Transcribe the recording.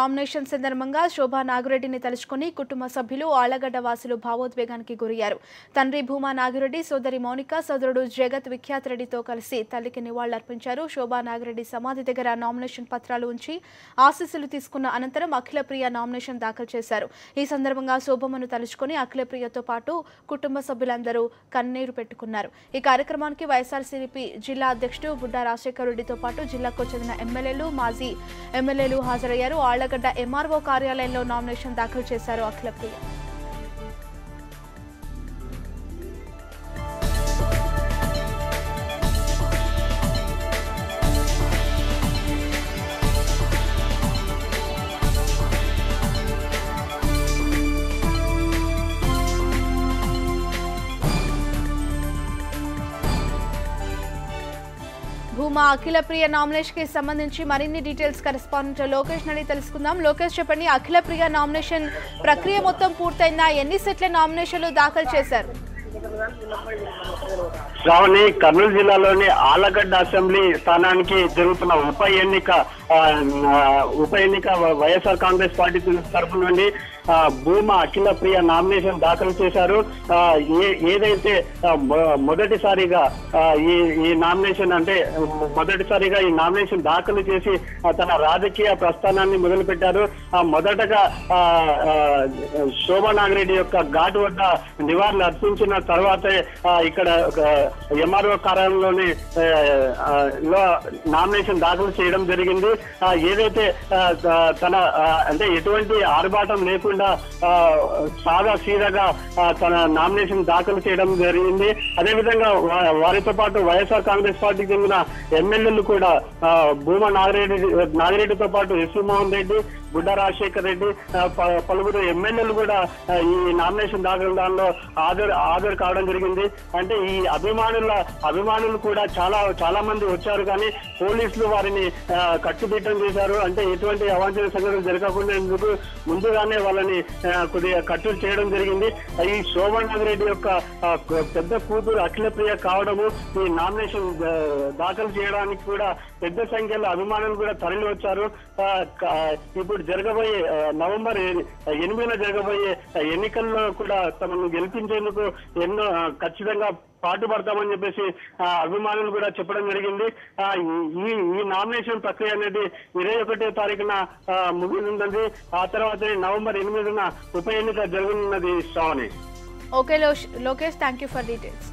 Nomination సందర్భంగా శోభా నాగిరెడ్డిని తలుచుకుని కుటుంబ సభ్యులు ఆళ్లగడ్డ వాసులు భావోద్వేగానికి గురయ్యారు. తండ్రి భూమా నాగిరెడ్డి, సోదరి మౌనిక, సోదరుడు జగత్ విఖ్యాత్ రెడ్డితో కలిసి తల్లికి నివాళులర్పించారు. శోభా నాగిరెడ్డి సమాధి దగ్గర నామినేషన్ పత్రాలు ఉంచి ఆశీస్సులు తీసుకున్న అనంతరం అఖిలప్రియ నామినేషన్ దాఖలు చేశారు. ఈ సందర్భంగా శోభమ్మను తలుచుకుని అఖిలప్రియతో పాటు కుటుంబ సభ్యులందరూ కన్నీరు పెట్టుకున్నారు. ఈ కార్యక్రమానికి వైఎస్ఆర్సీపీ జిల్లా అధ్యక్షుడు బుడ్డా రాజశేఖర్ రెడ్డితో పాటు జిల్లాకు చెందిన ఎమ్మెల్యేలు, మాజీ ఎమ్మెల్యేలు హాజరయ్యారు. ఆళ్లగడ్డ ఎంఆర్ఓ కార్యాలయంలో నామినేషన్ దాఖలు చేశారు అఖిలప్రియ. భూమా అఖిలప్రియ నామినేషన్ కి సంబంధించి మరిన్ని డీటెయిల్స్ కరెస్పాండెంట్ లోకేష్ నడి తెలుసుకుందాం. లోకేష్, చెప్పండి, అఖిలప్రియ నామినేషన్ ప్రక్రియ మొత్తం పూర్తయిందా? ఎన్ని సెట్ల నామినేషన్లు దాఖలు చేశారు? శ్రావణి, కర్నూలు జిల్లాలోని ఆళ్లగడ్డ అసెంబ్లీ స్థానానికి జరుగుతున్న ఉప ఎన్నిక వైఎస్ఆర్ కాంగ్రెస్ పార్టీ తరఫు నుండి భూమా అఖిలప్రియ నామినేషన్ దాఖలు చేశారు. ఏదైతే మొదటిసారిగా ఈ నామినేషన్ ఈ నామినేషన్ దాఖలు చేసి తన రాజకీయ ప్రస్థానాన్ని మొదలుపెట్టారు. మొదటగా శోభా నాగిరెడ్డి యొక్క ఘాటు వద్ద నివాళులు అర్పించిన తర్వాతే ఇక్కడ ఎంఆర్ఓ కార్యాలయంలోని నామినేషన్ దాఖలు చేయడం జరిగింది. ఏదైతే తన ఎటువంటి ఆర్భాటం లేకుండా సాదా సీదాగా తన నామినేషన్ దాఖలు చేయడం జరిగింది. అదేవిధంగా వారితో పాటు వైఎస్ఆర్ కాంగ్రెస్ పార్టీకి చెందిన ఎమ్మెల్యేలు కూడా భూమా నాగిరెడ్డితో పాటు ఎస్వి మోహన్ రెడ్డి, బుడ్డా రాజశేఖర్ రెడ్డి, పలువురు ఎమ్మెల్యేలు కూడా ఈ నామినేషన్ దాఖలు దానిలో హాజరు కావడం జరిగింది. అంటే ఈ అభిమానులు కూడా చాలా మంది వచ్చారు, కానీ పోలీసులు వారిని కట్టుదిట్టం చేశారు. అంటే ఎటువంటి అవాంఛనీయ సంఘటనలు జరగకుండా ముందుగానే వాళ్ళని కొద్దిగా కట్టడి చేయడం జరిగింది. ఈ శోభా నాగిరెడ్డి యొక్క పెద్ద కూతురు అఖిలప్రియ కావడము, ఈ నామినేషన్ దాఖలు చేయడానికి కూడా పెద్ద సంఖ్యలో అభిమానులు కూడా తరలి వచ్చారు. ఇప్పుడు జరగబోయే నవంబర్ 8న జరగబోయే ఎన్నికల్లో కూడా తమను గెలిపించేందుకు ఎన్నో ఖచ్చితంగా పాటుపడతామని చెప్పేసి అభిమానులు కూడా చెప్పడం జరిగింది. ఈ నామినేషన్ ప్రక్రియ అనేది 21వ తారీఖున ముగినుంది. ఆ తర్వాత నవంబర్ 8న ఉప ఎన్నిక జరగనున్నది. Shravani. Okay Lokesh, thank you for details.